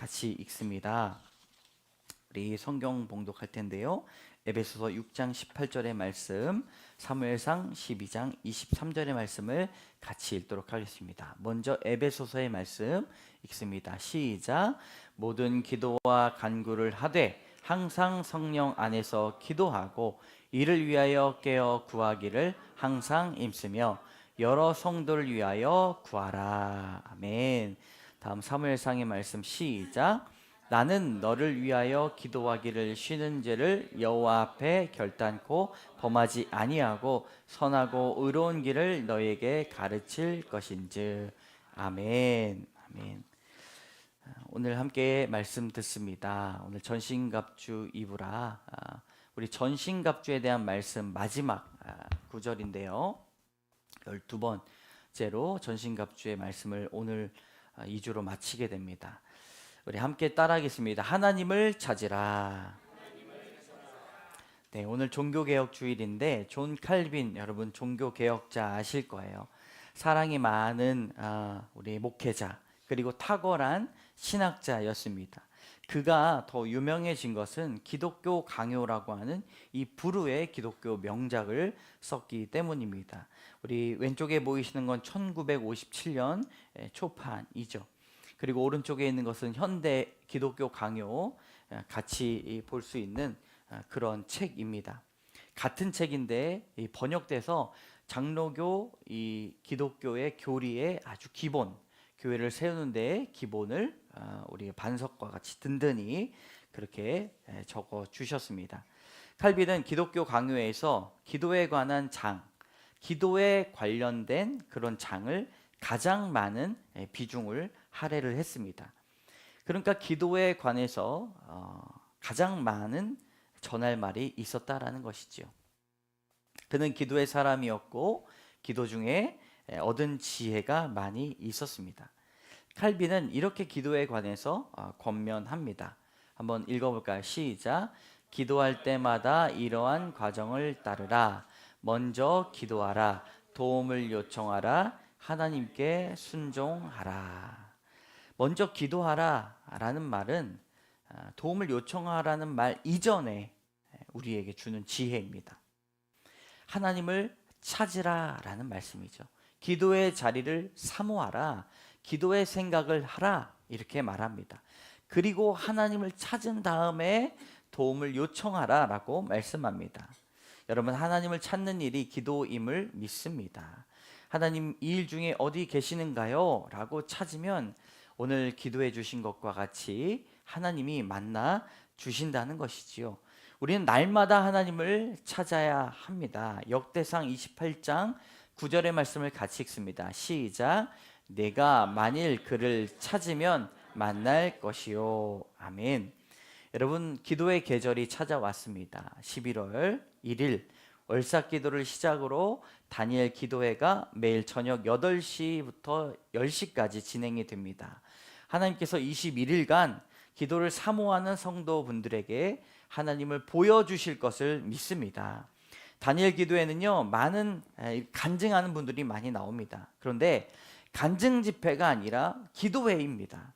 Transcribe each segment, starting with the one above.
같이 읽습니다. 우리 성경 봉독할 텐데요. 에베소서 6장 18절의 말씀, 사무엘상 12장 23절의 말씀을 같이 읽도록 하겠습니다. 먼저 에베소서의 말씀 읽습니다. 시작. 모든 기도와 간구를 하되 항상 성령 안에서 기도하고 이를 위하여 깨어 구하기를 항상 힘쓰며 여러 성도를 위하여 구하라. 아멘. 다음 사무엘상의 말씀 시작. 나는 너를 위하여 기도하기를 쉬는 죄를 여호와 앞에 결단코 범하지 아니하고 선하고 의로운 길을 너에게 가르칠 것인즉. 아멘. 아멘. 오늘 함께 말씀 듣습니다. 오늘 전신갑주 이브라 우리 전신갑주에 대한 말씀 마지막 구절인데요. 12번째로 전신갑주의 말씀을 오늘 2주로 마치게 됩니다. 우리 함께 따라하겠습니다. 하나님을 찾으라. 네, 오늘 종교개혁 주일인데 존 칼빈, 여러분 종교개혁자 아실 거예요. 사랑이 많은 우리 목회자, 그리고 탁월한 신학자였습니다. 그가 더 유명해진 것은 기독교 강요라고 하는 이 부류의 기독교 명작을 썼기 때문입니다. 우리 왼쪽에 보이시는 건 1957년 초판이죠. 그리고 오른쪽에 있는 것은 현대 기독교 강요, 같이 볼 수 있는 그런 책입니다. 같은 책인데 번역돼서 장로교 이 기독교의 교리의 아주 기본, 교회를 세우는 데 기본을 우리 반석과 같이 든든히 그렇게 적어 주셨습니다. 칼빈은 기독교 강요에서 기도에 관한 장, 기도에 관련된 그런 장을 가장 많은 비중을 할애를 했습니다. 그러니까 기도에 관해서 가장 많은 전할 말이 있었다라는 것이죠. 그는 기도의 사람이었고 기도 중에 얻은 지혜가 많이 있었습니다. 칼빈은 이렇게 기도에 관해서 권면합니다. 한번 읽어볼까요? 시작. 기도할 때마다 이러한 과정을 따르라. 먼저 기도하라. 도움을 요청하라. 하나님께 순종하라. 먼저 기도하라 라는 말은 도움을 요청하라는 말 이전에 우리에게 주는 지혜입니다. 하나님을 찾으라 라는 말씀이죠. 기도의 자리를 사모하라. 기도의 생각을 하라. 이렇게 말합니다. 그리고 하나님을 찾은 다음에 도움을 요청하라 라고 말씀합니다. 여러분, 하나님을 찾는 일이 기도임을 믿습니다. 하나님, 이 일 중에 어디 계시는가요? 라고 찾으면 오늘 기도해 주신 것과 같이 하나님이 만나 주신다는 것이지요. 우리는 날마다 하나님을 찾아야 합니다. 역대상 28장 9절의 말씀을 같이 읽습니다. 시작. 내가 만일 그를 찾으면 만날 것이요. 아멘. 여러분, 기도의 계절이 찾아왔습니다. 11월 1일 월삭 기도를 시작으로 다니엘 기도회가 매일 저녁 8시부터 10시까지 진행이 됩니다. 하나님께서 21일간 기도를 사모하는 성도분들에게 하나님을 보여주실 것을 믿습니다. 다니엘 기도회는요, 많은 간증하는 분들이 많이 나옵니다. 그런데 간증 집회가 아니라 기도회입니다.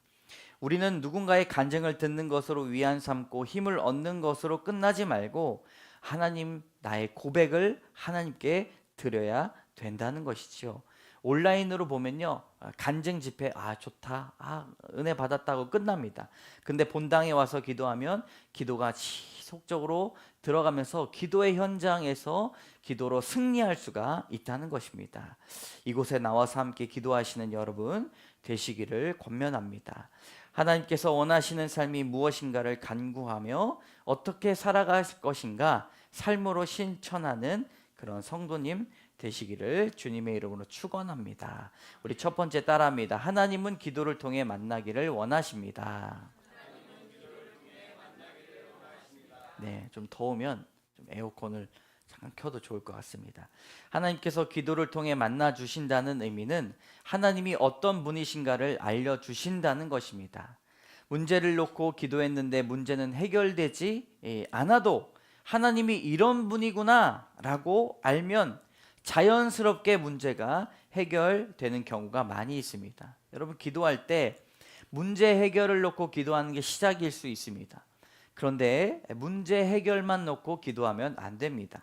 우리는 누군가의 간증을 듣는 것으로 위안 삼고 힘을 얻는 것으로 끝나지 말고 하나님, 나의 고백을 하나님께 드려야 된다는 것이죠. 온라인으로 보면요, 간증 집회 좋다, 은혜 받았다고 끝납니다. 근데 본당에 와서 기도하면 기도가 지속적으로 들어가면서 기도의 현장에서 기도로 승리할 수가 있다는 것입니다. 이곳에 나와서 함께 기도하시는 여러분 되시기를 권면합니다. 하나님께서 원하시는 삶이 무엇인가를 간구하며 어떻게 살아갈 것인가 삶으로 실천하는 그런 성도님 되시기를 주님의 이름으로 축원합니다. 우리 첫 번째 따라합니다. 하나님은 기도를 통해 만나기를 원하십니다. 네, 좀 더우면 좀 에어컨을 잠깐 켜도 좋을 것 같습니다. 하나님께서 기도를 통해 만나 주신다는 의미는 하나님이 어떤 분이신가를 알려주신다는 것입니다. 문제를 놓고 기도했는데 문제는 해결되지 않아도 하나님이 이런 분이구나 라고 알면 자연스럽게 문제가 해결되는 경우가 많이 있습니다. 여러분, 기도할 때 문제 해결을 놓고 기도하는 게 시작일 수 있습니다. 그런데 문제 해결만 놓고 기도하면 안 됩니다.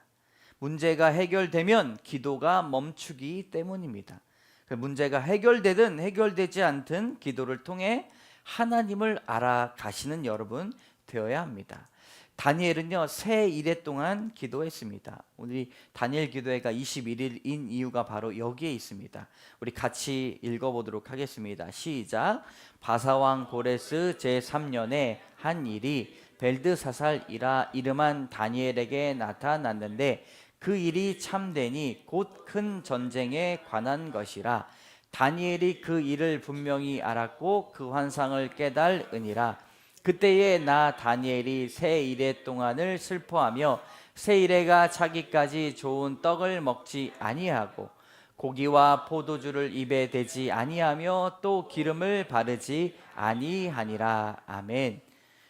문제가 해결되면 기도가 멈추기 때문입니다. 문제가 해결되든 해결되지 않든 기도를 통해 하나님을 알아가시는 여러분 되어야 합니다. 다니엘은요, 새 이래 동안 기도했습니다. 우리 다니엘 기도회가 21일인 이유가 바로 여기에 있습니다. 우리 같이 읽어보도록 하겠습니다. 시작. 바사왕 고레스 제3년에 한 일이 벨드사살이라 이름한 다니엘에게 나타났는데 그 일이 참되니 곧 큰 전쟁에 관한 것이라. 다니엘이 그 일을 분명히 알았고 그 환상을 깨달으니라. 그때에 나 다니엘이 새 이래 동안을 슬퍼하며 새 이래가 차기까지 좋은 떡을 먹지 아니하고 고기와 포도주를 입에 대지 아니하며 또 기름을 바르지 아니하니라. 아멘.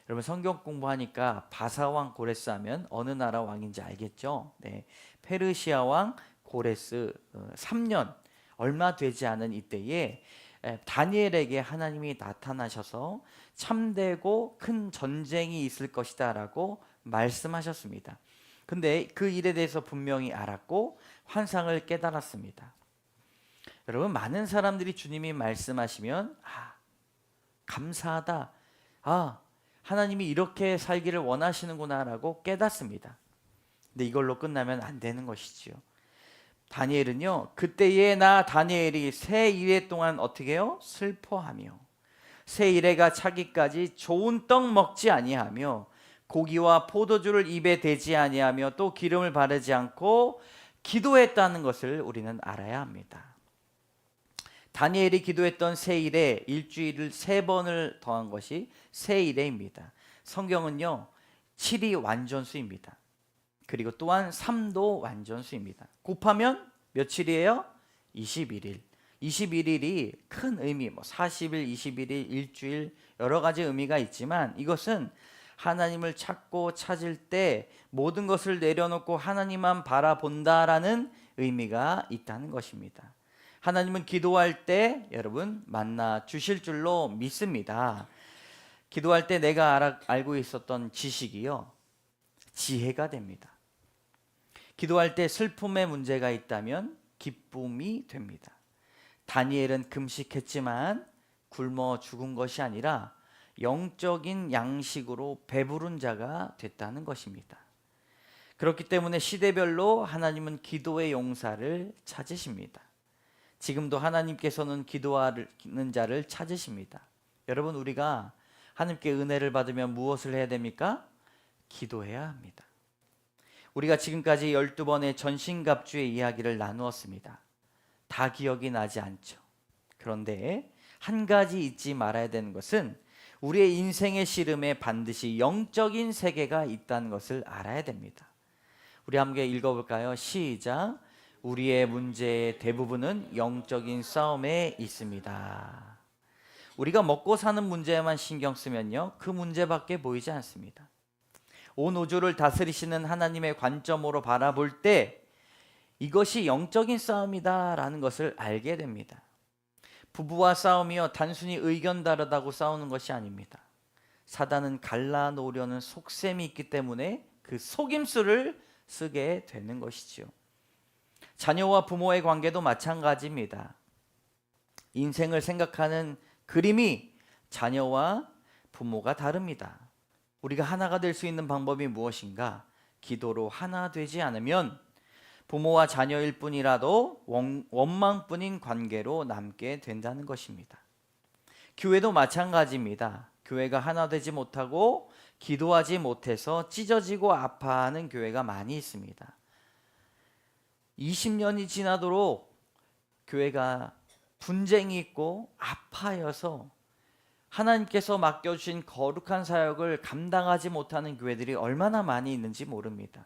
여러분, 성경 공부하니까 바사왕 고레스 하면 어느 나라 왕인지 알겠죠? 네, 페르시아 왕 고레스 3년 얼마 되지 않은 이때에 다니엘에게 하나님이 나타나셔서 참되고 큰 전쟁이 있을 것이다 라고 말씀하셨습니다. 근데 그 일에 대해서 분명히 알았고 환상을 깨달았습니다. 여러분, 많은 사람들이 주님이 말씀하시면 감사하다, 하나님이 이렇게 살기를 원하시는구나 라고 깨닫습니다. 근데 이걸로 끝나면 안 되는 것이지요. 다니엘은요, 그때에 나 다니엘이 새 이래 동안 어떻게 해요? 슬퍼하며 새 이래가 차기까지 좋은 떡 먹지 아니하며 고기와 포도주를 입에 대지 아니하며 또 기름을 바르지 않고 기도했다는 것을 우리는 알아야 합니다. 다니엘이 기도했던 새 이래, 일주일을 3번을 더한 것이 새 이래입니다. 성경은요 7이 완전수입니다. 그리고 또한 3도 완전수입니다. 곱하면 며칠이에요? 21일. 21일이 큰 의미, 40일, 21일, 일주일 여러 가지 의미가 있지만 이것은 하나님을 찾고 찾을 때 모든 것을 내려놓고 하나님만 바라본다라는 의미가 있다는 것입니다. 하나님은 기도할 때 여러분 만나 주실 줄로 믿습니다. 기도할 때 내가 알고 있었던 지식이요 지혜가 됩니다. 기도할 때 슬픔의 문제가 있다면 기쁨이 됩니다. 다니엘은 금식했지만 굶어 죽은 것이 아니라 영적인 양식으로 배부른 자가 됐다는 것입니다. 그렇기 때문에 시대별로 하나님은 기도의 용사를 찾으십니다. 지금도 하나님께서는 기도하는 자를 찾으십니다. 여러분, 우리가 하나님께 은혜를 받으면 무엇을 해야 됩니까? 기도해야 합니다. 우리가 지금까지 12번의 전신갑주의 이야기를 나누었습니다. 다 기억이 나지 않죠. 그런데 한 가지 잊지 말아야 되는 것은 우리의 인생의 씨름에 반드시 영적인 세계가 있다는 것을 알아야 됩니다. 우리 함께 읽어볼까요? 시작. 우리의 문제의 대부분은 영적인 싸움에 있습니다. 우리가 먹고 사는 문제에만 신경 쓰면요 그 문제밖에 보이지 않습니다. 온 우주를 다스리시는 하나님의 관점으로 바라볼 때 이것이 영적인 싸움이다 라는 것을 알게 됩니다. 부부와 싸움이요 단순히 의견 다르다고 싸우는 것이 아닙니다. 사단은 갈라놓으려는 속셈이 있기 때문에 그 속임수를 쓰게 되는 것이지요. 자녀와 부모의 관계도 마찬가지입니다. 인생을 생각하는 그림이 자녀와 부모가 다릅니다. 우리가 하나가 될 수 있는 방법이 무엇인가? 기도로 하나 되지 않으면 부모와 자녀일 뿐이라도 원망뿐인 관계로 남게 된다는 것입니다. 교회도 마찬가지입니다. 교회가 하나 되지 못하고 기도하지 못해서 찢어지고 아파하는 교회가 많이 있습니다. 20년이 지나도록 교회가 분쟁이 있고 아파여서 하나님께서 맡겨주신 거룩한 사역을 감당하지 못하는 교회들이 얼마나 많이 있는지 모릅니다.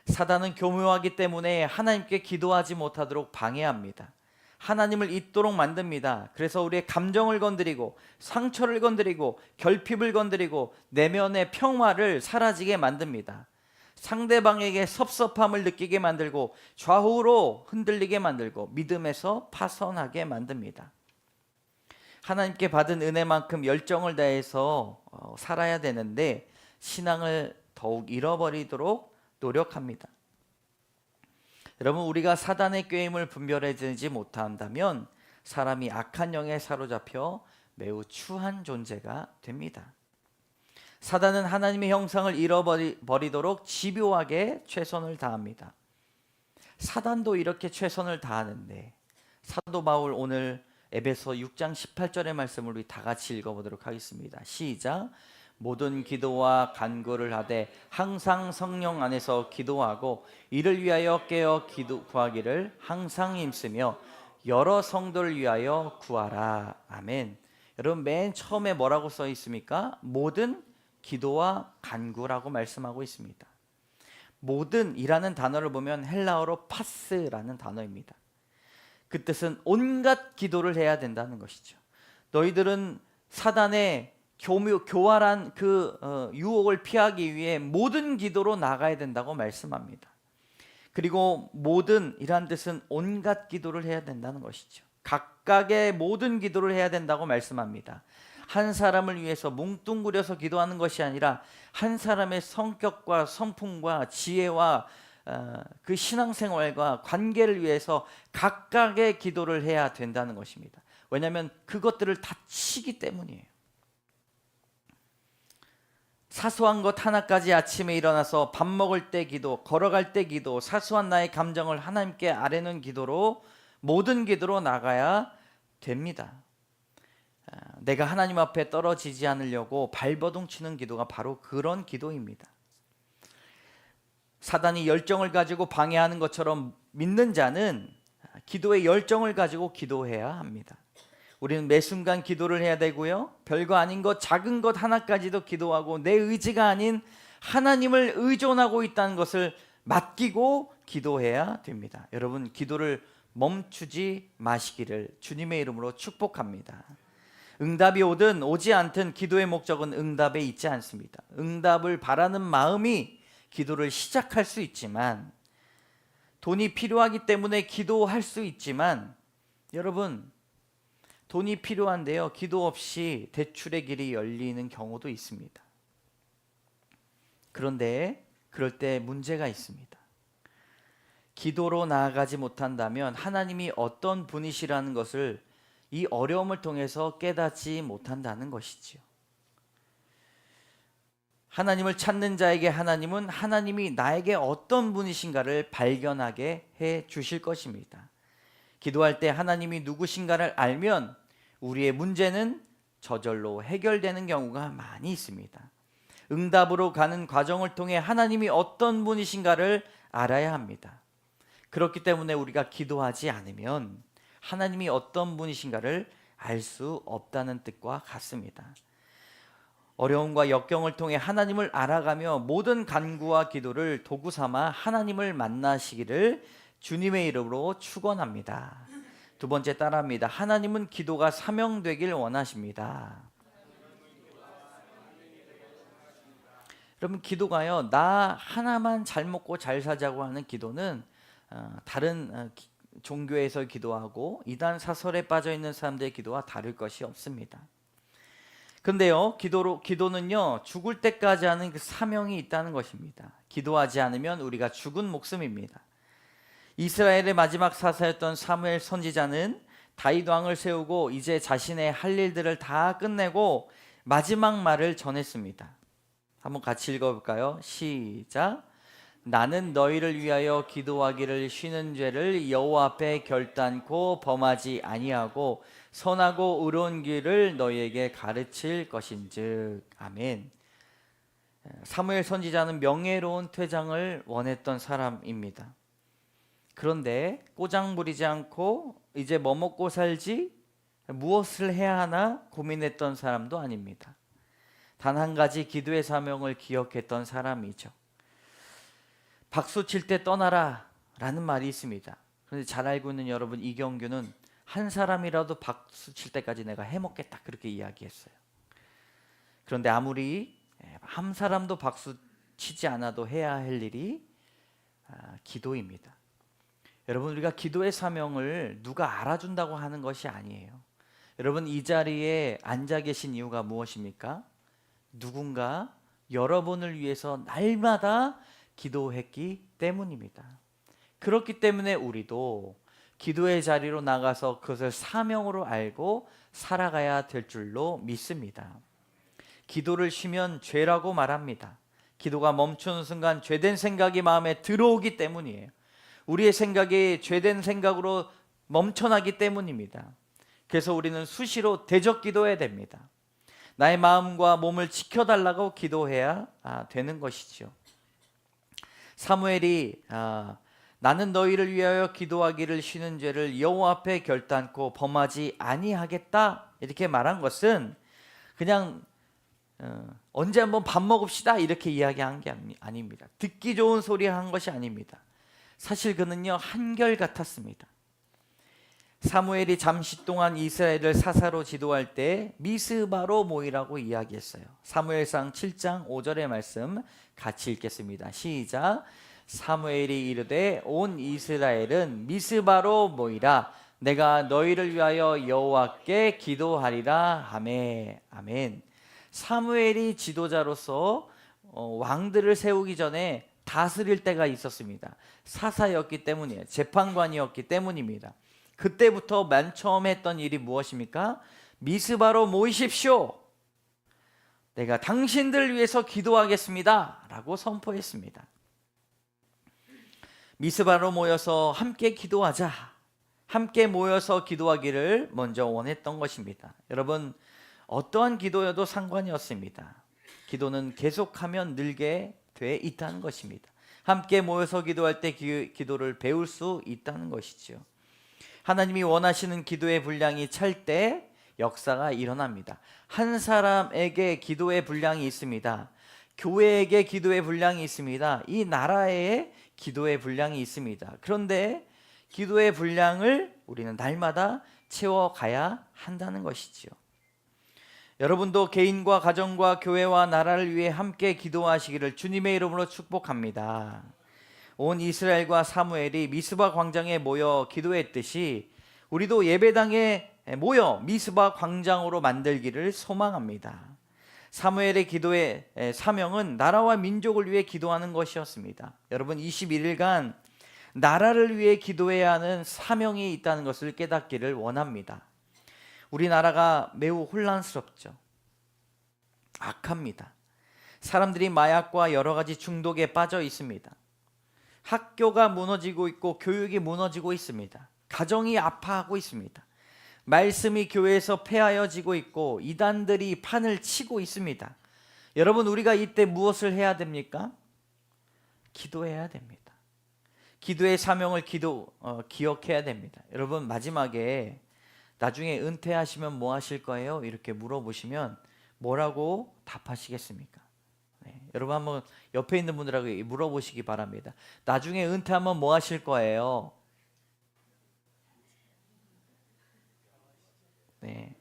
사단은 교묘하기 때문에 하나님께 기도하지 못하도록 방해합니다. 하나님을 잊도록 만듭니다. 그래서 우리의 감정을 건드리고 상처를 건드리고 결핍을 건드리고 내면의 평화를 사라지게 만듭니다. 상대방에게 섭섭함을 느끼게 만들고 좌우로 흔들리게 만들고 믿음에서 파선하게 만듭니다. 하나님께 받은 은혜만큼 열정을 다해서 살아야 되는데 신앙을 더욱 잃어버리도록 노력합니다. 여러분, 우리가 사단의 꾀임을 분별해내지 못한다면 사람이 악한 영에 사로잡혀 매우 추한 존재가 됩니다. 사단은 하나님의 형상을 잃어버리도록 집요하게 최선을 다합니다. 사단도 이렇게 최선을 다하는데 사도 바울 오늘 에베소 6장 18절의 말씀을 우리 다 같이 읽어보도록 하겠습니다. 시작. 모든 기도와 간구를 하되 항상 성령 안에서 기도하고 이를 위하여 깨어 구하기를 항상 힘쓰며 여러 성도를 위하여 구하라. 아멘. 여러분, 맨 처음에 뭐라고 써 있습니까? 모든 기도와 간구라고 말씀하고 있습니다. 모든이라는 단어를 보면 헬라어로 파스라는 단어입니다. 그 뜻은 온갖 기도를 해야 된다는 것이죠. 너희들은 사단의 교활한 유혹을 피하기 위해 모든 기도로 나가야 된다고 말씀합니다. 그리고 모든이란 뜻은 온갖 기도를 해야 된다는 것이죠. 각각의 모든 기도를 해야 된다고 말씀합니다. 한 사람을 위해서 뭉뚱그려서 기도하는 것이 아니라 한 사람의 성격과 성품과 지혜와 그 신앙생활과 관계를 위해서 각각의 기도를 해야 된다는 것입니다. 왜냐하면 그것들을 다치기 때문이에요. 사소한 것 하나까지 아침에 일어나서 밥 먹을 때 기도, 걸어갈 때 기도, 사소한 나의 감정을 하나님께 아뢰는 기도로 모든 기도로 나가야 됩니다. 내가 하나님 앞에 떨어지지 않으려고 발버둥 치는 기도가 바로 그런 기도입니다. 사단이 열정을 가지고 방해하는 것처럼 믿는 자는 기도의 열정을 가지고 기도해야 합니다. 우리는 매 순간 기도를 해야 되고요. 별거 아닌 것, 작은 것 하나까지도 기도하고 내 의지가 아닌 하나님을 의존하고 있다는 것을 맡기고 기도해야 됩니다. 여러분, 기도를 멈추지 마시기를 주님의 이름으로 축복합니다. 응답이 오든 오지 않든 기도의 목적은 응답에 있지 않습니다. 응답을 바라는 마음이 기도를 시작할 수 있지만, 돈이 필요하기 때문에 기도할 수 있지만, 여러분, 돈이 필요한데요, 기도 없이 대출의 길이 열리는 경우도 있습니다. 그런데 그럴 때 문제가 있습니다. 기도로 나아가지 못한다면 하나님이 어떤 분이시라는 것을 이 어려움을 통해서 깨닫지 못한다는 것이지요. 하나님을 찾는 자에게 하나님은 하나님이 나에게 어떤 분이신가를 발견하게 해 주실 것입니다. 기도할 때 하나님이 누구신가를 알면 우리의 문제는 저절로 해결되는 경우가 많이 있습니다. 응답으로 가는 과정을 통해 하나님이 어떤 분이신가를 알아야 합니다. 그렇기 때문에 우리가 기도하지 않으면 하나님이 어떤 분이신가를 알 수 없다는 뜻과 같습니다. 어려움과 역경을 통해 하나님을 알아가며 모든 간구와 기도를 도구 삼아 하나님을 만나시기를 주님의 이름으로 축원합니다. 두 번째 따라합니다. 하나님은 기도가 사명되길 원하십니다. 여러분, 기도가요, 나 하나만 잘 먹고 잘 사자고 하는 기도는 다른 종교에서 기도하고 이단 사설에 빠져 있는 사람들의 기도와 다를 것이 없습니다. 근데요, 기도는요, 죽을 때까지 하는 그 사명이 있다는 것입니다. 기도하지 않으면 우리가 죽은 목숨입니다. 이스라엘의 마지막 사사였던 사무엘 선지자는 다윗 왕을 세우고 이제 자신의 할 일들을 다 끝내고 마지막 말을 전했습니다. 한번 같이 읽어볼까요? 시작. 나는 너희를 위하여 기도하기를 쉬는 죄를 여호와 앞에 결단코 범하지 아니하고 선하고 의로운 길을 너희에게 가르칠 것인즉. 아멘. 사무엘 선지자는 명예로운 퇴장을 원했던 사람입니다. 그런데 꼬장 부리지 않고 이제 뭐 먹고 살지, 무엇을 해야 하나 고민했던 사람도 아닙니다. 단 한 가지 기도의 사명을 기억했던 사람이죠. 박수 칠 때 떠나라 라는 말이 있습니다. 그런데 잘 알고 있는 여러분, 이경규는 한 사람이라도 박수 칠 때까지 내가 해먹겠다 그렇게 이야기했어요. 그런데 아무리 한 사람도 박수 치지 않아도 해야 할 일이 기도입니다. 여러분, 우리가 기도의 사명을 누가 알아준다고 하는 것이 아니에요. 여러분, 이 자리에 앉아 계신 이유가 무엇입니까? 누군가 여러분을 위해서 날마다 기도했기 때문입니다. 그렇기 때문에 우리도 기도의 자리로 나가서 그것을 사명으로 알고 살아가야 될 줄로 믿습니다. 기도를 쉬면 죄라고 말합니다. 기도가 멈추는 순간 죄된 생각이 마음에 들어오기 때문이에요. 우리의 생각이 죄된 생각으로 멈춰나기 때문입니다. 그래서 우리는 수시로 대적 기도해야 됩니다. 나의 마음과 몸을 지켜달라고 기도해야 되는 것이죠. 사무엘이 나는 너희를 위하여 기도하기를 쉬는 죄를 여호와 앞에 결단코 범하지 아니하겠다 이렇게 말한 것은 그냥 언제 한번 밥 먹읍시다 이렇게 이야기한 게 아닙니다. 듣기 좋은 소리를 한 것이 아닙니다. 사실 그는요 한결같았습니다. 사무엘이 잠시 동안 이스라엘을 사사로 지도할 때 미스바로 모이라고 이야기했어요. 사무엘상 7장 5절의 말씀 같이 읽겠습니다. 시작. 사무엘이 이르되 온 이스라엘은 미스바로 모이라. 내가 너희를 위하여 여호와께 기도하리라 하매. 아멘. 사무엘이 지도자로서 왕들을 세우기 전에 다스릴 때가 있었습니다. 사사였기 때문이에요. 재판관이었기 때문입니다. 그때부터 맨 처음 했던 일이 무엇입니까? 미스바로 모이십시오. 내가 당신들 위해서 기도하겠습니다 라고 선포했습니다. 미스바로 모여서 함께 기도하자, 함께 모여서 기도하기를 먼저 원했던 것입니다. 여러분, 어떠한 기도여도 상관이 없습니다. 기도는 계속하면 늘게 돼 있다는 것입니다. 함께 모여서 기도할 때 기도를 배울 수 있다는 것이죠. 하나님이 원하시는 기도의 분량이 찰 때 역사가 일어납니다. 한 사람에게 기도의 분량이 있습니다. 교회에게 기도의 분량이 있습니다. 이 나라에 기도의 분량이 있습니다. 그런데 기도의 분량을 우리는 날마다 채워가야 한다는 것이지요. 여러분도 개인과 가정과 교회와 나라를 위해 함께 기도하시기를 주님의 이름으로 축복합니다. 온 이스라엘과 사무엘이 미스바 광장에 모여 기도했듯이 우리도 예배당에 모여 미스바 광장으로 만들기를 소망합니다. 사무엘의 기도의 사명은 나라와 민족을 위해 기도하는 것이었습니다. 여러분, 21일간 나라를 위해 기도해야 하는 사명이 있다는 것을 깨닫기를 원합니다. 우리나라가 매우 혼란스럽죠. 악합니다. 사람들이 마약과 여러 가지 중독에 빠져 있습니다. 학교가 무너지고 있고 교육이 무너지고 있습니다. 가정이 아파하고 있습니다. 말씀이 교회에서 폐하여지고 있고 이단들이 판을 치고 있습니다. 여러분, 우리가 이때 무엇을 해야 됩니까? 기도해야 됩니다. 기도의 사명을 기억해야 됩니다. 여러분, 마지막에 나중에 은퇴하시면 뭐 하실 거예요? 이렇게 물어보시면 뭐라고 답하시겠습니까? 네, 여러분 한번 옆에 있는 분들하고 물어보시기 바랍니다. 나중에 은퇴하면 뭐 하실 거예요? 네,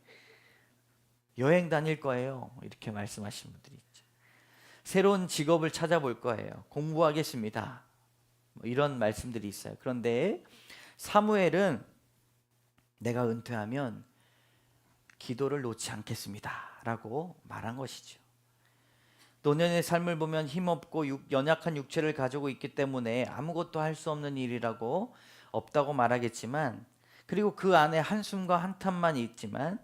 여행 다닐 거예요. 이렇게 말씀하시는 분들이 있죠. 새로운 직업을 찾아볼 거예요. 공부하겠습니다. 뭐 이런 말씀들이 있어요. 그런데 사무엘은 내가 은퇴하면 기도를 놓지 않겠습니다 라고 말한 것이죠. 노년의 삶을 보면 힘없고 연약한 육체를 가지고 있기 때문에 아무것도 할 수 없는 일이라고 없다고 말하겠지만, 그리고 그 안에 한숨과 한탄만 있지만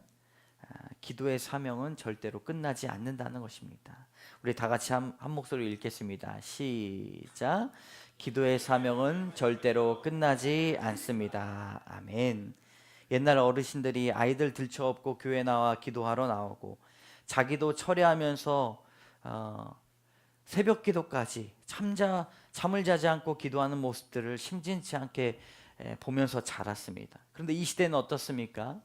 기도의 사명은 절대로 끝나지 않는다는 것입니다. 우리 다 같이 한 목소리로 읽겠습니다. 시작. 기도의 사명은 절대로 끝나지 않습니다. 아멘. 옛날 어르신들이 아이들 들쳐업고 교회 나와 기도하러 나오고 자기도 철회하면서 새벽 기도까지 잠을 자지 않고 기도하는 모습들을 심진치 않게 보면서 자랐습니다. 그런데 이 시대는 어떻습니까?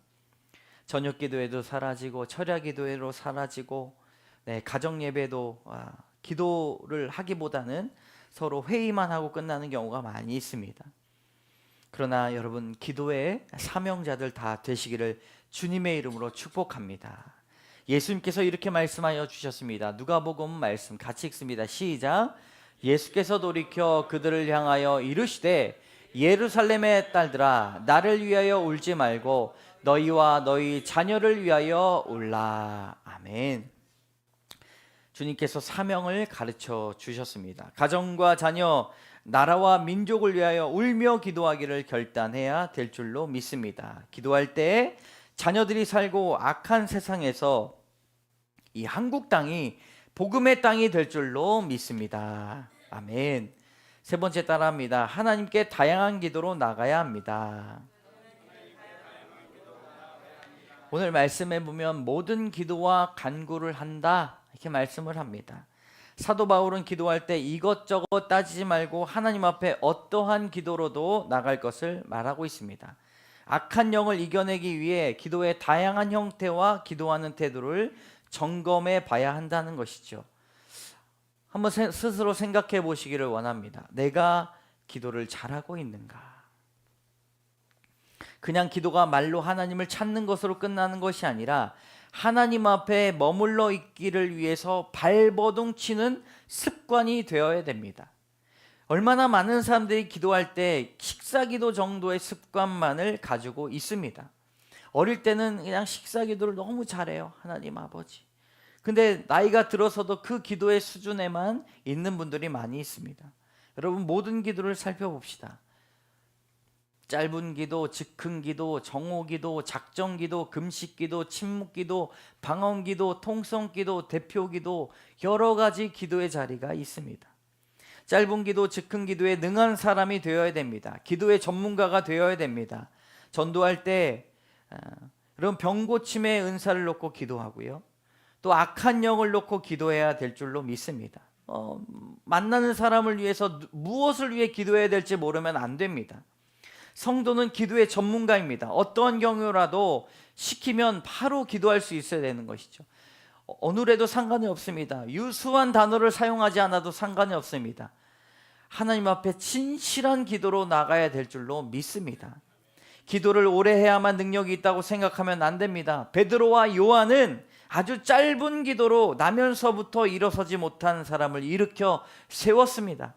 저녁 기도회도 사라지고 철야 기도회로 사라지고, 가정 예배도 기도를 하기보다는 서로 회의만 하고 끝나는 경우가 많이 있습니다. 그러나 여러분, 기도의 사명자들 다 되시기를 주님의 이름으로 축복합니다. 예수님께서 이렇게 말씀하여 주셨습니다. 누가복음 말씀 같이 읽습니다. 시작. 예수께서 돌이켜 그들을 향하여 이르시되 예루살렘의 딸들아, 나를 위하여 울지 말고 너희와 너희 자녀를 위하여 울라. 아멘. 주님께서 사명을 가르쳐 주셨습니다. 가정과 자녀, 나라와 민족을 위하여 울며 기도하기를 결단해야 될 줄로 믿습니다. 기도할 때 자녀들이 살고 악한 세상에서 이 한국 땅이 복음의 땅이 될 줄로 믿습니다. 아멘. 세 번째 따라합니다. 하나님께 다양한 기도로 나가야 합니다. 오늘 말씀에 보면 모든 기도와 간구를 한다 이렇게 말씀을 합니다. 사도 바울은 기도할 때 이것저것 따지지 말고 하나님 앞에 어떠한 기도로도 나갈 것을 말하고 있습니다. 악한 영을 이겨내기 위해 기도의 다양한 형태와 기도하는 태도를 점검해 봐야 한다는 것이죠. 한번 스스로 생각해 보시기를 원합니다. 내가 기도를 잘하고 있는가? 그냥 기도가 말로 하나님을 찾는 것으로 끝나는 것이 아니라 하나님 앞에 머물러 있기를 위해서 발버둥 치는 습관이 되어야 됩니다. 얼마나 많은 사람들이 기도할 때 식사기도 정도의 습관만을 가지고 있습니다. 어릴 때는 그냥 식사기도를 너무 잘해요. 하나님 아버지. 근데 나이가 들어서도 그 기도의 수준에만 있는 분들이 많이 있습니다. 여러분, 모든 기도를 살펴봅시다. 짧은 기도, 즉흥 기도, 정오 기도, 작정 기도, 금식 기도, 침묵 기도, 방언 기도, 통성 기도, 대표 기도, 여러 가지 기도의 자리가 있습니다. 짧은 기도, 즉흥 기도에 능한 사람이 되어야 됩니다. 기도의 전문가가 되어야 됩니다. 전도할 때 이런 병 고침의 은사를 놓고 기도하고요. 또 악한 영을 놓고 기도해야 될 줄로 믿습니다. 만나는 사람을 위해서 무엇을 위해 기도해야 될지 모르면 안 됩니다. 성도는 기도의 전문가입니다. 어떠한 경우라도 시키면 바로 기도할 수 있어야 되는 것이죠. 어느래도 상관이 없습니다. 유수한 단어를 사용하지 않아도 상관이 없습니다. 하나님 앞에 진실한 기도로 나가야 될 줄로 믿습니다. 기도를 오래 해야만 능력이 있다고 생각하면 안 됩니다. 베드로와 요한은 아주 짧은 기도로 나면서부터 일어서지 못한 사람을 일으켜 세웠습니다.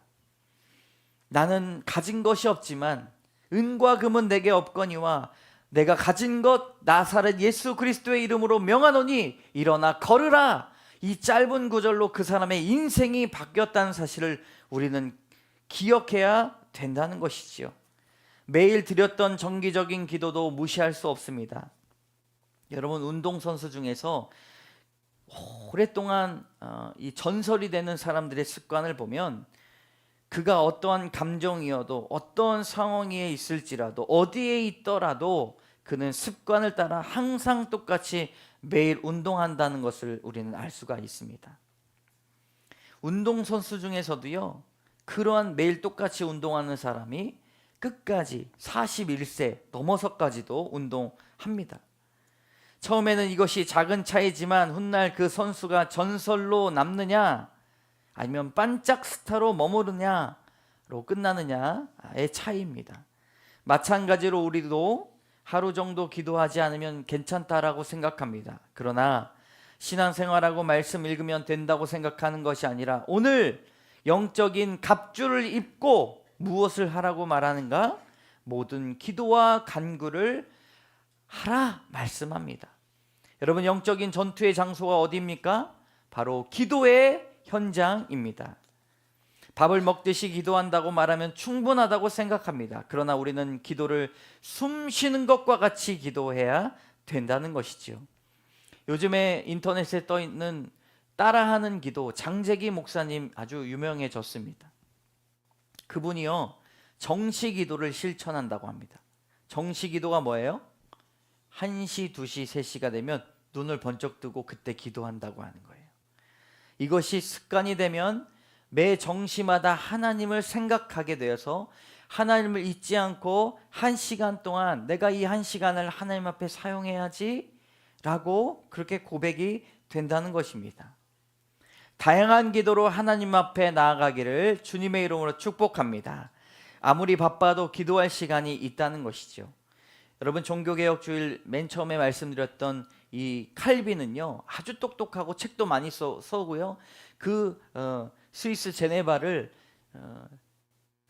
나는 가진 것이 없지만 은과 금은 내게 없거니와 내가 가진 것 나사렛 예수 그리스도의 이름으로 명하노니 일어나 걸으라. 이 짧은 구절로 그 사람의 인생이 바뀌었다는 사실을 우리는 기억해야 된다는 것이지요. 매일 드렸던 정기적인 기도도 무시할 수 없습니다. 여러분, 운동선수 중에서 오랫동안 이 전설이 되는 사람들의 습관을 보면 그가 어떠한 감정이어도 어떠한 상황에 있을지라도 어디에 있더라도 그는 습관을 따라 항상 똑같이 매일 운동한다는 것을 우리는 알 수가 있습니다. 운동선수 중에서도요, 그러한 매일 똑같이 운동하는 사람이 끝까지 41세 넘어서까지도 운동합니다. 처음에는 이것이 작은 차이지만 훗날 그 선수가 전설로 남느냐 아니면 반짝 스타로 머무르냐로 끝나느냐의 차이입니다. 마찬가지로 우리도 하루 정도 기도하지 않으면 괜찮다라고 생각합니다. 그러나 신앙생활하고 말씀 읽으면 된다고 생각하는 것이 아니라 오늘 영적인 갑주를 입고 무엇을 하라고 말하는가? 모든 기도와 간구를 하라 말씀합니다. 여러분, 영적인 전투의 장소가 어디입니까? 바로 기도의 현장입니다. 밥을 먹듯이 기도한다고 말하면 충분하다고 생각합니다. 그러나 우리는 기도를 숨 쉬는 것과 같이 기도해야 된다는 것이지요. 요즘에 인터넷에 떠 있는 따라하는 기도, 장재기 목사님 아주 유명해졌습니다. 그분이요, 정시 기도를 실천한다고 합니다. 정시 기도가 뭐예요? 1시, 2시, 3시가 되면 눈을 번쩍 뜨고 그때 기도한다고 하는 거예요. 이것이 습관이 되면 매 정시마다 하나님을 생각하게 되어서 하나님을 잊지 않고 1시간 동안 내가 이 1시간을 하나님 앞에 사용해야지 라고 그렇게 고백이 된다는 것입니다. 다양한 기도로 하나님 앞에 나아가기를 주님의 이름으로 축복합니다. 아무리 바빠도 기도할 시간이 있다는 것이죠. 여러분, 종교개혁 주일 맨 처음에 말씀드렸던 이 칼빈은요, 아주 똑똑하고 책도 많이 써고요. 그 스위스 제네바를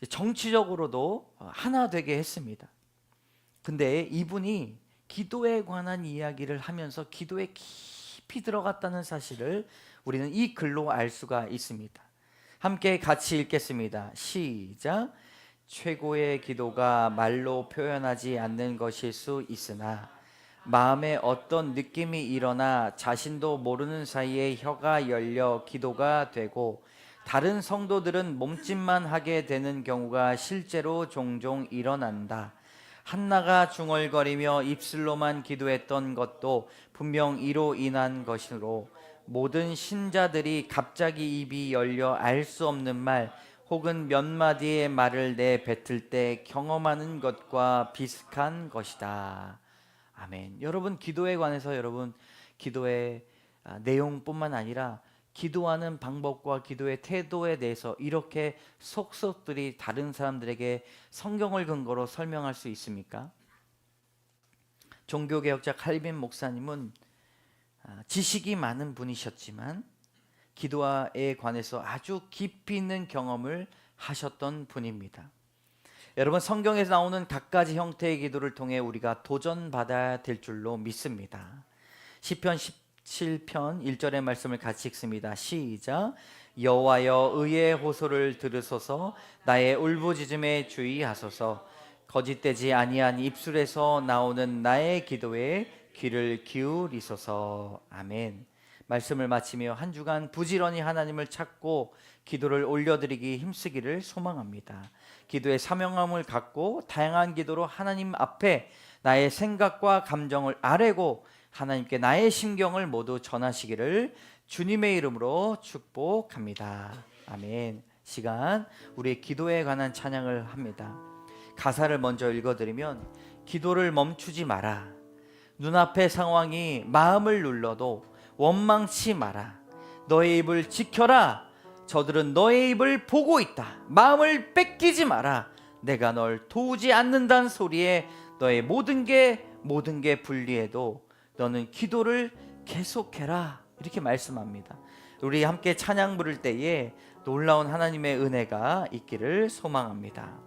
정치적으로도 하나 되게 했습니다. 근데 이분이 기도에 관한 이야기를 하면서 기도에 깊이 들어갔다는 사실을 우리는 이 글로 알 수가 있습니다. 함께 같이 읽겠습니다. 시작. 최고의 기도가 말로 표현하지 않는 것일 수 있으나 마음에 어떤 느낌이 일어나 자신도 모르는 사이에 혀가 열려 기도가 되고 다른 성도들은 몸짓만 하게 되는 경우가 실제로 종종 일어난다. 한나가 중얼거리며 입술로만 기도했던 것도 분명 이로 인한 것으로 모든 신자들이 갑자기 입이 열려 알 수 없는 말 혹은 몇 마디의 말을 내뱉을 때 경험하는 것과 비슷한 것이다. 아멘. 여러분, 기도에 관해서 여러분 기도의 내용뿐만 아니라 기도하는 방법과 기도의 태도에 대해서 이렇게 속속들이 다른 사람들에게 성경을 근거로 설명할 수 있습니까? 종교개혁자 칼빈 목사님은 지식이 많은 분이셨지만 기도에 관해서 아주 깊이 있는 경험을 하셨던 분입니다. 여러분, 성경에서 나오는 갖가지 형태의 기도를 통해 우리가 도전받아야 될 줄로 믿습니다. 시편 17편 1절의 말씀을 같이 읽습니다. 시작. 여호와여 의의 호소를 들으소서, 나의 울부짖음에 주의하소서. 거짓되지 아니한 입술에서 나오는 나의 기도에 귀를 기울이소서. 아멘. 말씀을 마치며 한 주간 부지런히 하나님을 찾고 기도를 올려드리기 힘쓰기를 소망합니다. 기도의 사명함을 갖고 다양한 기도로 하나님 앞에 나의 생각과 감정을 아뢰고 하나님께 나의 심경을 모두 전하시기를 주님의 이름으로 축복합니다. 아멘. 시간 우리의 기도에 관한 찬양을 합니다. 가사를 먼저 읽어드리면, 기도를 멈추지 마라. 눈앞의 상황이 마음을 눌러도 원망치 마라. 너의 입을 지켜라. 저들은 너의 입을 보고 있다. 마음을 뺏기지 마라. 내가 널 도우지 않는다는 소리에 너의 모든 게 불리해도 너는 기도를 계속해라. 이렇게 말씀합니다. 우리 함께 찬양 부를 때에 놀라운 하나님의 은혜가 있기를 소망합니다.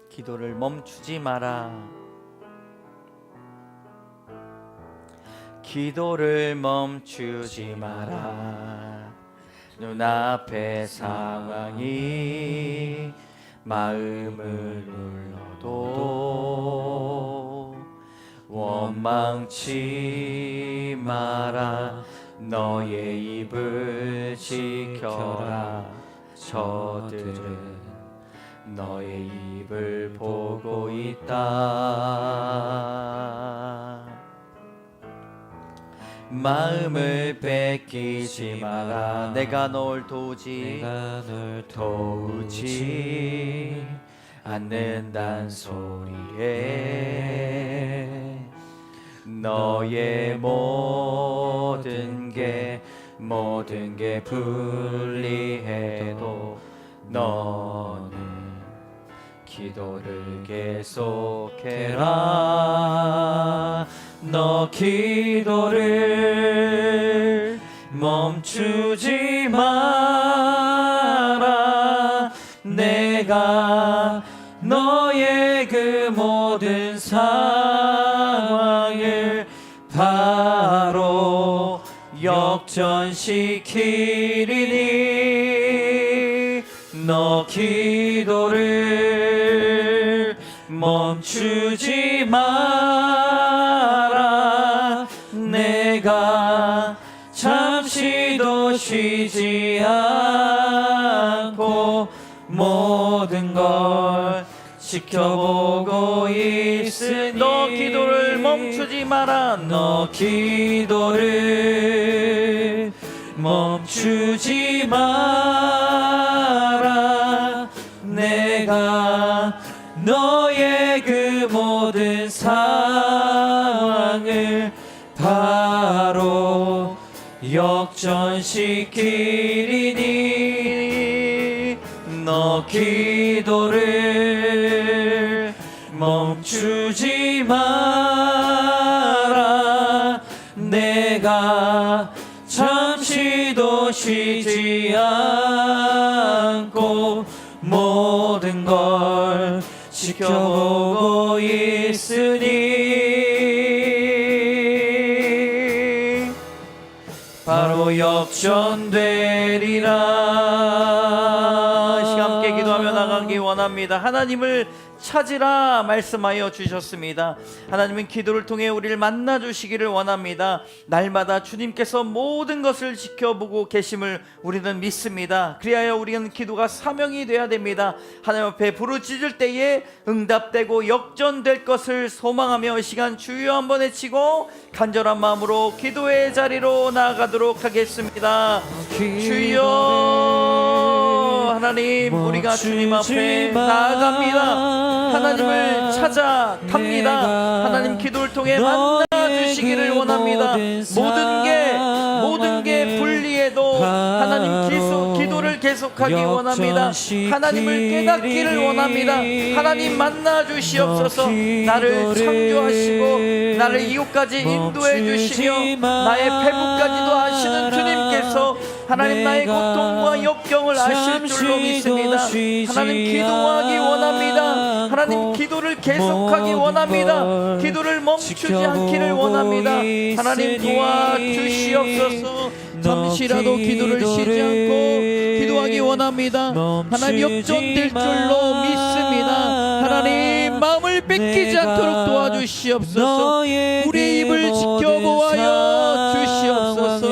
기도를 멈추지 마라. 기도를 멈추지 마라. 눈앞의 상황이 마음을 눌러도 원망치 마라. 너의 입을 지켜라. 저들은 너의 입을 보고 있다. 마음을 뺏기지 마라. 내가 널 도우지 않는단 소리에 너의 모든 게 불리해도 너는 기도를 계속해라. 너 기도를 멈추지 마라. 내가 너의 그 모든 상황을 바로 역전시키리니 너 기도를 멈추지 마라. 내가 잠시도 쉬지 않고 모든 걸 지켜보고 있으니 너 기도를 멈추지 마라. 너 기도를 멈추지 마라. 내가 너의 그 모든 상황을 바로 역전시키리니 너 기도를 멈추지 마라. 내가 잠시도 쉬지 않고 모든 걸 지켜보고 있으니 바로 역전되리라. 함께 기도하며 나가기 원합니다. 하나님을 찾으라 말씀하여 주셨습니다. 하나님은 기도를 통해 우리를 만나 주시기를 원합니다. 날마다 주님께서 모든 것을 지켜보고 계심을 우리는 믿습니다. 그리하여 우리는 기도가 사명이 되어야 됩니다. 하나님 앞에 부르짖을 때에 응답되고 역전될 것을 소망하며 이 시간 주여 한번 외치고 간절한 마음으로 기도의 자리로 나아가도록 하겠습니다. 주여 하나님, 우리가 주님 앞에 나아갑니다. 하나님을 찾아갑니다. 하나님 기도를 통해 만나 주시기를 원합니다. 모든 게 불리해도 하나님 기도를 계속하기 원합니다. 하나님을 깨닫기를 원합니다. 하나님 만나 주시옵소서. 나를 창조하시고 나를 이곳까지 인도해 주시며 나의 배부까지도 아시는 주님께서 하나님 나의 고통과 역경을 아실 줄로 믿습니다. 하나님 기도하기 원합니다. 하나님 기도를 계속하기 원합니다. 기도를 멈추지 않기를 원합니다. 하나님 도와주시옵소서. 잠시라도 기도를 쉬지 않고 기도하기 원합니다. 하나님 역전될 줄로 믿습니다. 하나님 마음을 뺏기지 않도록 도와주시옵소서. 우리의 입을 지켜보아여 주시옵소서.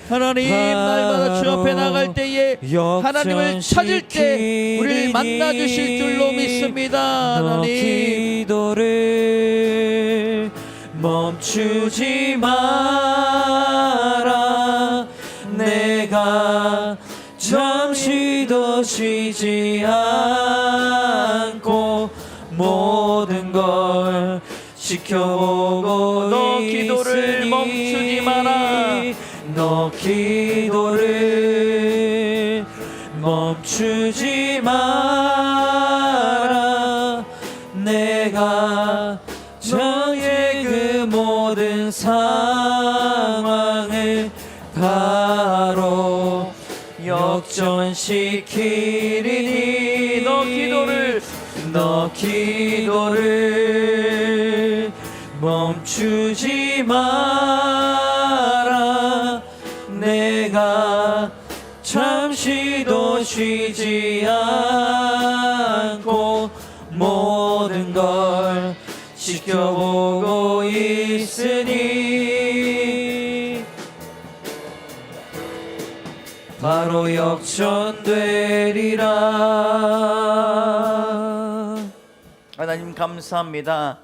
하나님 날마다 주 앞에 나갈 때에 하나님을 찾을 때 우리를 만나 주실 줄로 믿습니다. 하나님 기도를 멈추지 마라. 내가 잠시도 쉬지 않고 모든 걸 지켜보고 너 기도를 멈추지 마라. 너 기도를 멈추지 마라. 내가 너의 그 모든 상황을 바로 역전시키리니 너 기도를 멈추지 마라. 내가 잠시도 쉬지 않고 모든 걸 지켜보고 있으니 바로 역전되리라. 하나님 감사합니다.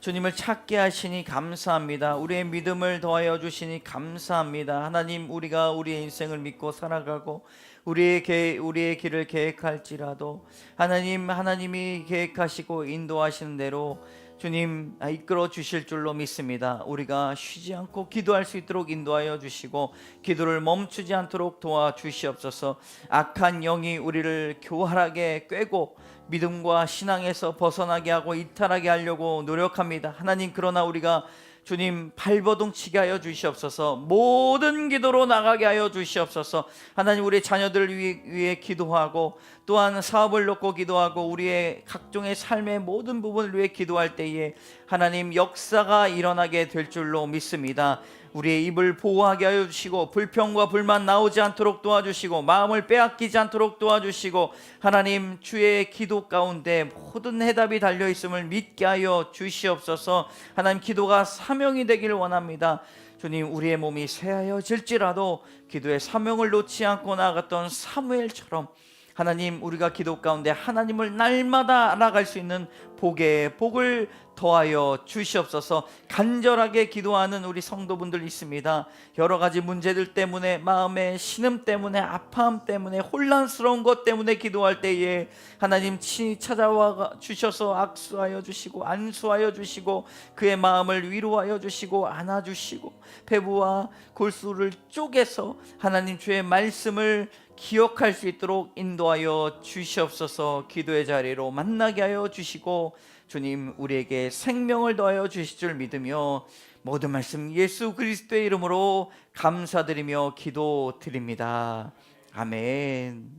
주님을 찾게 하시니 감사합니다. 우리의 믿음을 더하여 주시니 감사합니다. 하나님, 우리가 우리의 인생을 믿고 살아가고 우리의 길을 계획할지라도 하나님이 계획하시고 인도하시는 대로 주님 이끌어 주실 줄로 믿습니다. 우리가 쉬지 않고 기도할 수 있도록 인도하여 주시고 기도를 멈추지 않도록 도와주시옵소서. 악한 영이 우리를 교활하게 꿰고 믿음과 신앙에서 벗어나게 하고 이탈하게 하려고 노력합니다. 하나님, 그러나 우리가 주님 발버둥치게 하여 주시옵소서. 모든 기도로 나가게 하여 주시옵소서. 하나님, 우리 자녀들을 위해 기도하고 또한 사업을 놓고 기도하고 우리의 각종의 삶의 모든 부분을 위해 기도할 때에 하나님 역사가 일어나게 될 줄로 믿습니다. 우리의 입을 보호하게 하여 주시고 불평과 불만 나오지 않도록 도와주시고 마음을 빼앗기지 않도록 도와주시고 하나님, 주의 기도 가운데 모든 해답이 달려있음을 믿게 하여 주시옵소서. 하나님, 기도가 사명이 되기를 원합니다. 주님, 우리의 몸이 쇠하여질지라도 기도의 사명을 놓지 않고 나아갔던 사무엘처럼 하나님, 우리가 기도 가운데 하나님을 날마다 알아갈 수 있는 복을 더하여 주시옵소서. 간절하게 기도하는 우리 성도분들 있습니다. 여러 가지 문제들 때문에, 마음의 신음 때문에, 아파함 때문에, 혼란스러운 것 때문에 기도할 때에 하나님 친히 찾아와 주셔서 악수하여 주시고 안수하여 주시고 그의 마음을 위로하여 주시고 안아주시고 배부와 골수를 쪼개서 하나님 주의 말씀을 기억할 수 있도록 인도하여 주시옵소서. 기도의 자리로 만나게 하여 주시고 주님, 우리에게 생명을 더하여 주실 줄 믿으며 모든 말씀 예수 그리스도의 이름으로 감사드리며 기도드립니다. 아멘.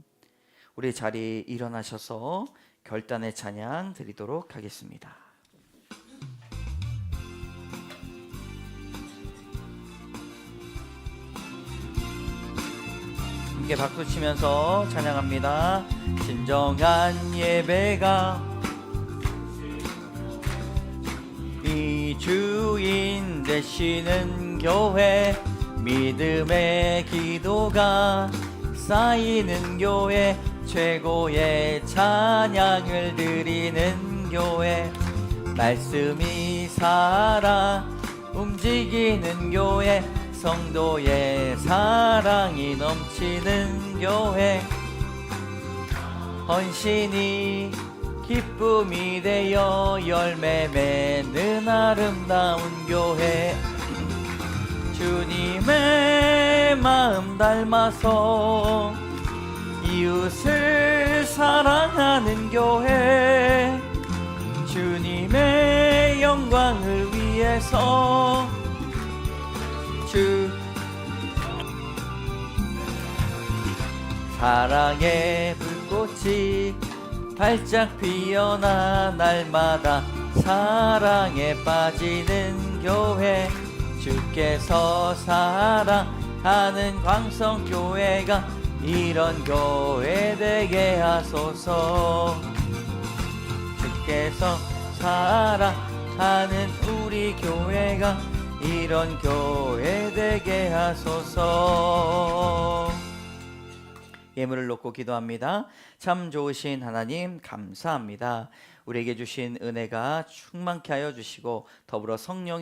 우리 자리에 일어나셔서 결단의 찬양 드리도록 하겠습니다. 함께 박수 치면서 찬양합니다. 진정한 예배가 이 주인 되시는 교회, 믿음의 기도가 쌓이는 교회, 최고의 찬양을 드리는 교회, 말씀이 살아 움직이는 교회, 성도의 사랑이 넘치는 교회, 헌신이 기쁨이 되어 열매 맺는 아름다운 교회, 주님의 마음 닮아서 이웃을 사랑하는 교회, 주님의 영광을 위해서 사랑의 불꽃이 활짝 피어나 날마다 사랑에 빠지는 교회, 주께서 사랑하는 광성교회가 이런 교회 되게 하소서. 주께서 사랑하는 우리 교회가 이런 교회 되게 하소서. 예물을 놓고 기도합니다. 참 좋으신 하나님 감사합니다. 우리에게 주신 은혜가 충만케 하여 주시고 더불어 성령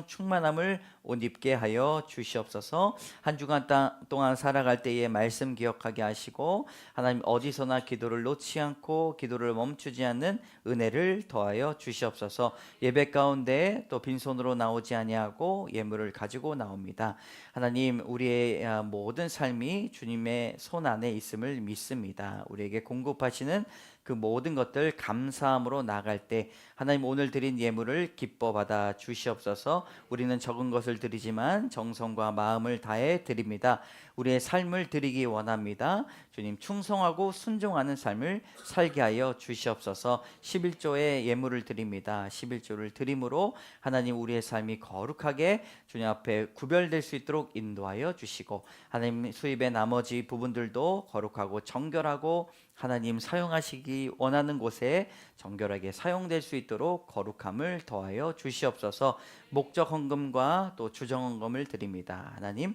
충만함을 옷 입게 하여 주시옵소서. 한 주간 동안 살아갈 때에 말씀 기억하게 하시고 하나님 어디서나 기도를 놓지 않고 기도를 멈추지 않는 은혜를 더하여 주시옵소서. 예배 가운데 또 빈손으로 나오지 아니하고 예물을 가지고 나옵니다. 하나님 우리의 모든 삶이 주님의 손 안에 있음을 믿습니다. 우리에게 공급하시는 그 모든 것들 감사함으로 나갈 때 하나님 오늘 드린 예물을 기뻐 받아 주시옵소서. 우리는 적은 것을 드리지만 정성과 마음을 다해 드립니다. 우리의 삶을 드리기 원합니다. 주님 충성하고 순종하는 삶을 살게 하여 주시옵소서. 11조의 예물을 드립니다. 11조를 드림으로 하나님 우리의 삶이 거룩하게 주님 앞에 구별될 수 있도록 인도하여 주시고 하나님 수입의 나머지 부분들도 거룩하고 정결하고 하나님 사용하시기 원하는 곳에 정결하게 사용될 수 있도록 거룩함을 더하여 주시옵소서. 목적 헌금과 또 주정 헌금을 드립니다. 하나님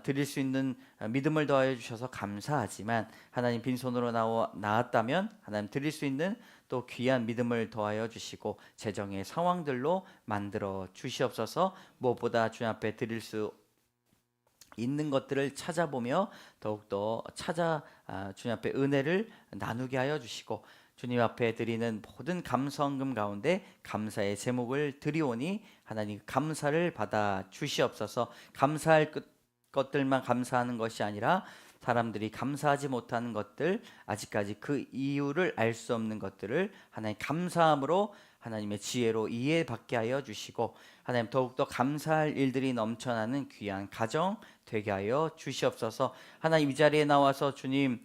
드릴 수 있는 믿음을 더하여 주셔서 감사하지만 하나님 빈손으로 나왔다면 하나님 드릴 수 있는 또 귀한 믿음을 더하여 주시고 재정의 상황들로 만들어 주시옵소서. 무엇보다 주님 앞에 드릴 수 있는 것들을 찾아보며 더욱더 주님 앞에 은혜를 나누게 하여 주시고 주님 앞에 드리는 모든 감사헌금 가운데 감사의 제목을 드리오니 하나님 감사를 받아 주시옵소서. 감사할 것들만 감사하는 것이 아니라 사람들이 감사하지 못하는 것들, 아직까지 그 이유를 알 수 없는 것들을 하나님 감사함으로 하나님의 지혜로 이해받게 하여 주시고 하나님 더욱더 감사할 일들이 넘쳐나는 귀한 가정 되게 하여 주시옵소서. 하나님 이 자리에 나와서 주님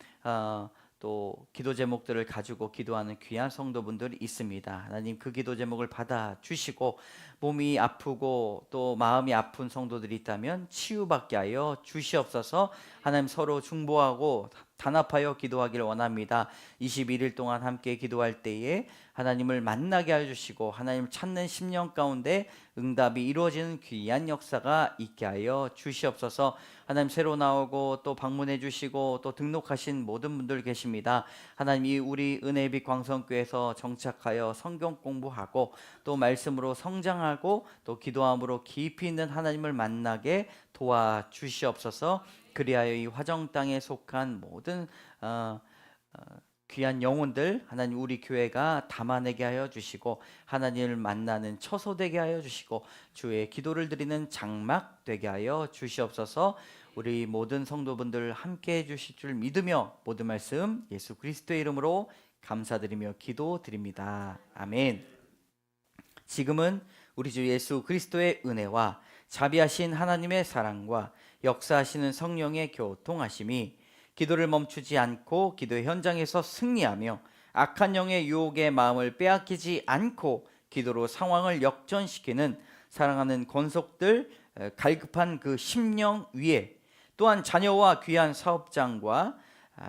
또 기도 제목들을 가지고 기도하는 귀한 성도분들이 있습니다. 하나님 그 기도 제목을 받아 주시고 몸이 아프고 또 마음이 아픈 성도들이 있다면 치유받게 하여 주시옵소서. 하나님 서로 중보하고 단합하여 기도하기를 원합니다. 21일 동안 함께 기도할 때에 하나님을 만나게 하여 주시고 하나님을 찾는 심령 가운데 응답이 이루어지는 귀한 역사가 있게 하여 주시옵소서. 하나님 새로 나오고 또 방문해 주시고 또 등록하신 모든 분들 계십니다. 하나님 이 우리 은혜빛 광성교회에서 정착하여 성경 공부하고 또 말씀으로 성장하고 또 기도함으로 깊이 있는 하나님을 만나게 도와주시옵소서. 그리하여 이 화정 땅에 속한 모든 귀한 영혼들 하나님 우리 교회가 담아내게 하여 주시고 하나님을 만나는 처소 되게 하여 주시고 주의 기도를 드리는 장막 되게 하여 주시옵소서. 우리 모든 성도분들 함께 해 주실 줄 믿으며 모든 말씀 예수 그리스도의 이름으로 감사드리며 기도드립니다. 아멘. 지금은 우리 주 예수 그리스도의 은혜와 자비하신 하나님의 사랑과 역사하시는 성령의 교통하심이 기도를 멈추지 않고 기도의 현장에서 승리하며 악한 영의 유혹의 마음을 빼앗기지 않고 기도로 상황을 역전시키는 사랑하는 권속들, 갈급한 그 심령 위에, 또한 자녀와 귀한 사업장과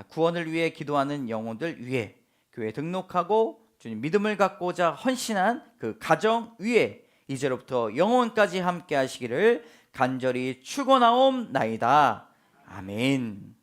구원을 위해 기도하는 영혼들 위에, 교회 등록하고 주님 믿음을 갖고자 헌신한 그 가정 위에 이제로부터 영원까지 함께 하시기를 간절히 축원하옵나이다. 아멘.